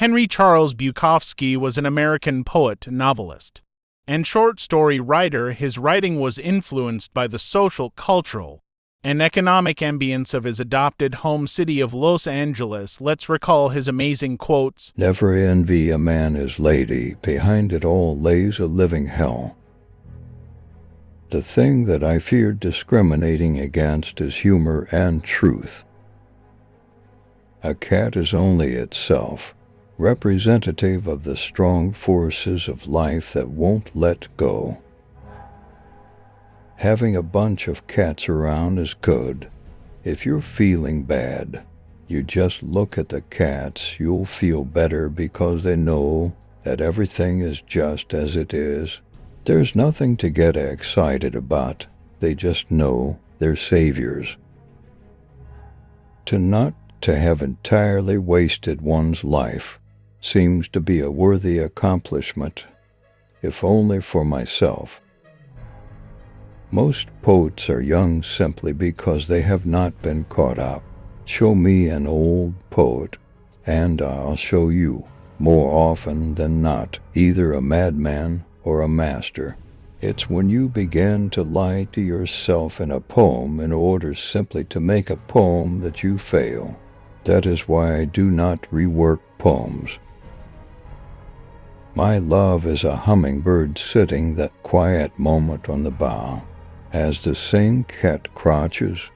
Henry Charles Bukowski was an American poet, novelist, and short story writer. His writing was influenced by the social, cultural, and economic ambience of his adopted home city of Los Angeles. Let's recall his amazing quotes. Never envy a man his lady, behind it all lays a living hell. The thing that I feared discriminating against is humor and truth. A cat is only itself, representative of the strong forces of life that won't let go. Having a bunch of cats around is good. If you're feeling bad, you just look at the cats. You'll feel better because they know that everything is just as it is. There's nothing to get excited about. They just know they're saviors. To have entirely wasted one's life seems to be a worthy accomplishment, if only for myself. Most poets are young simply because they have not been caught up. Show me an old poet, and I'll show you, more often than not, either a madman or a master. It's when you begin to lie to yourself in a poem in order simply to make a poem that you fail. That is why I do not rework poems. My love is a hummingbird sitting that quiet moment on the bough, as the same cat crouches.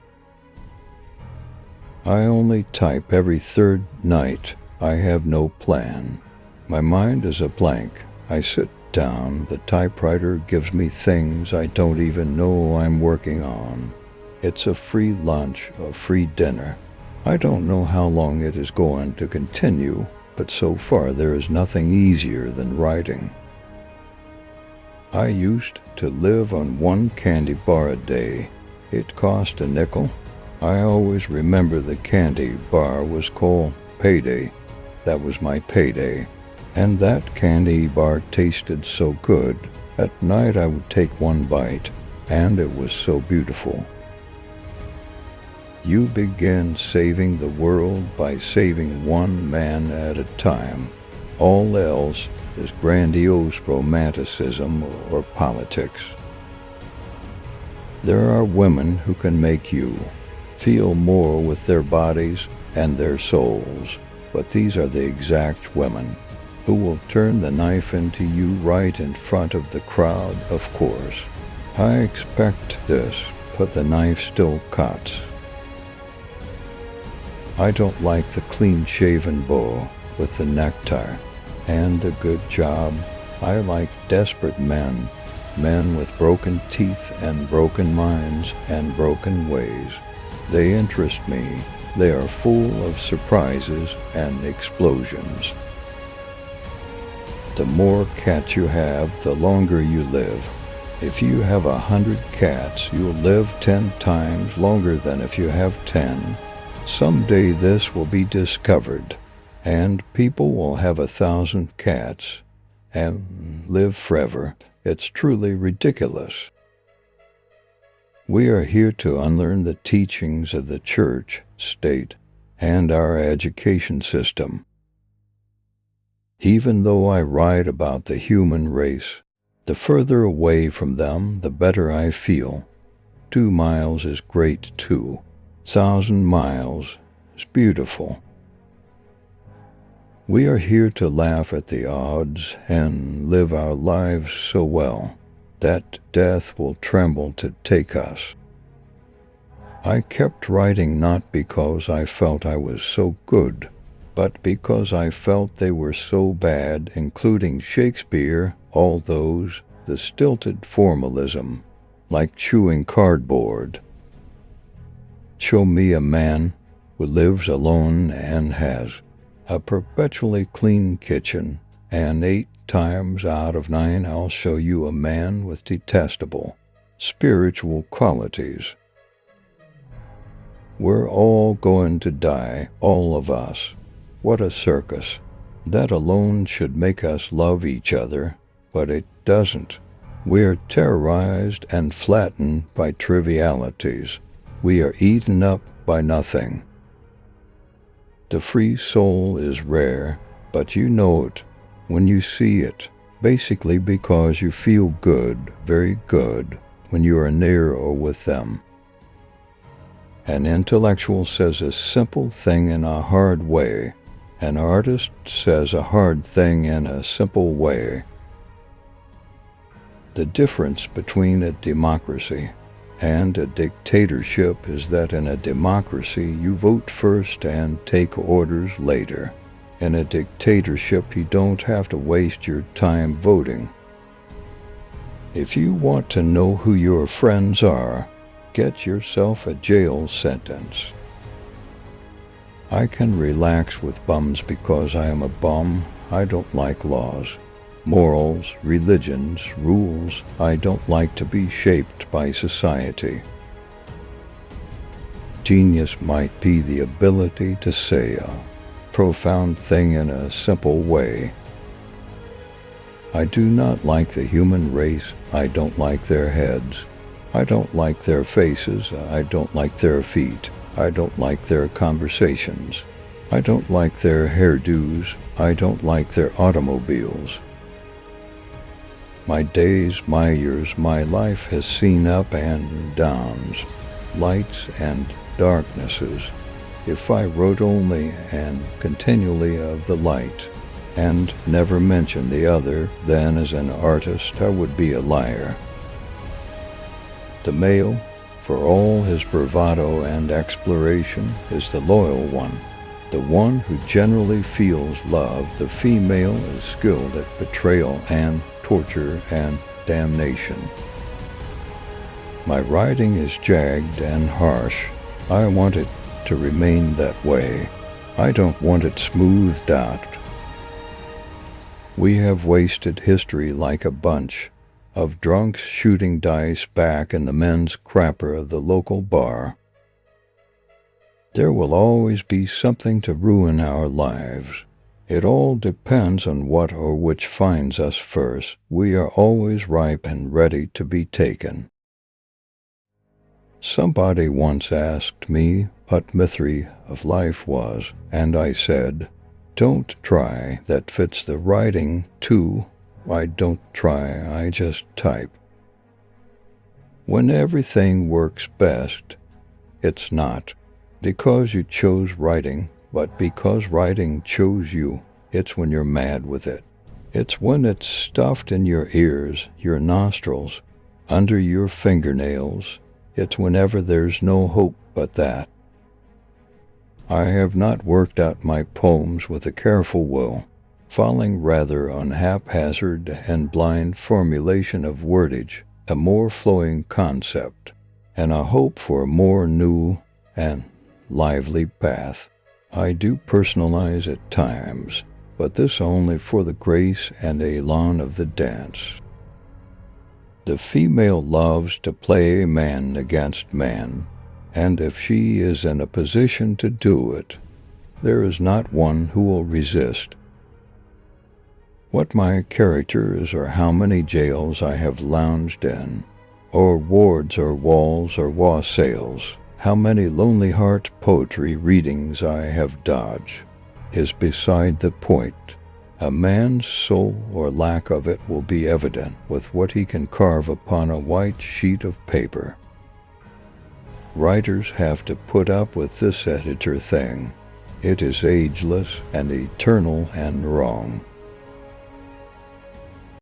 I only type every third night. I have no plan. My mind is a blank. I sit down, the typewriter gives me things I don't even know I'm working on. It's a free lunch, a free dinner. I don't know how long it is going to continue, but so far there is nothing easier than writing. I used to live on one candy bar a day. It cost a nickel. I always remember the candy bar was called Payday. That was my payday. And that candy bar tasted so good. At night I would take one bite, and it was so beautiful. You begin saving the world by saving one man at a time. All else is grandiose romanticism or politics. There are women who can make you feel more with their bodies and their souls, but these are the exact women who will turn the knife into you right in front of the crowd, of course. I expect this, but the knife still cuts. I don't like the clean-shaven beau with the necktie and the good job. I like desperate men with broken teeth and broken minds and broken ways. They interest me. They are full of surprises and explosions. The more cats you have, the longer you live. If you have 100 cats, you'll live 10 times longer than if you have 10. Someday this will be discovered, and people will have 1,000 cats and live forever. It's truly ridiculous. We are here to unlearn the teachings of the church, state, and our education system. Even though I write about the human race, the further away from them, the better I feel. 2 miles is great too. 1,000 miles is beautiful. We are here to laugh at the odds and live our lives so well that death will tremble to take us. I kept writing not because I felt I was so good, but because I felt they were so bad, including Shakespeare, all those, the stilted formalism, like chewing cardboard. Show me a man who lives alone and has a perpetually clean kitchen, and 8 times out of 9 I'll show you a man with detestable spiritual qualities. We're all going to die, all of us. What a circus. That alone should make us love each other, but it doesn't. We're terrorized and flattened by trivialities. We are eaten up by nothing. The free soul is rare. but you know it when you see it, basically because you feel good, very good, when you are near or with them. An intellectual says a simple thing in a hard way. An artist says a hard thing in a simple way. The difference between a democracy and a dictatorship is that in a democracy you vote first and take orders later. In a dictatorship you don't have to waste your time voting. If you want to know who your friends are, get yourself a jail sentence. I can relax with bums because I am a bum. I don't like laws, morals, religions, rules. I don't like to be shaped by society. Genius might be the ability to say a profound thing in a simple way. I do not like the human race. I don't like their heads. I don't like their faces. I don't like their feet. I don't like their conversations. I don't like their hairdos. I don't like their automobiles. My days, my years, my life has seen up and downs, lights and darknesses. If I wrote only and continually of the light, and never mentioned the other, then as an artist I would be a liar. The male, for all his bravado and exploration, is the loyal one, the one who generally feels love. The female is skilled at betrayal and torture and damnation. My writing is jagged and harsh. I want it to remain that way. I don't want it smoothed out. We have wasted history like a bunch of drunks shooting dice back in the men's crapper of the local bar. There will always be something to ruin our lives. It all depends on what or which finds us first. We are always ripe and ready to be taken. Somebody once asked me what mystery of life was, and I said, "Don't try, that fits the writing too. I don't try, I just type." When everything works best, it's not because you chose writing, but because writing chose you. It's when you're mad with it. It's when it's stuffed in your ears, your nostrils, under your fingernails. It's whenever there's no hope but that. I have not worked out my poems with a careful will, falling rather on haphazard and blind formulation of wordage, a more flowing concept, and a hope for a more new and lively path. I do personalize at times, but this only for the grace and elan of the dance. The female loves to play man against man, and if she is in a position to do it, there is not one who will resist. What my character is, or how many jails I have lounged in, or wards or walls or wassails, how many lonely heart poetry readings I have dodged, is beside the point. A man's soul or lack of it will be evident with what he can carve upon a white sheet of paper. Writers have to put up with this editor thing. It is ageless and eternal and wrong.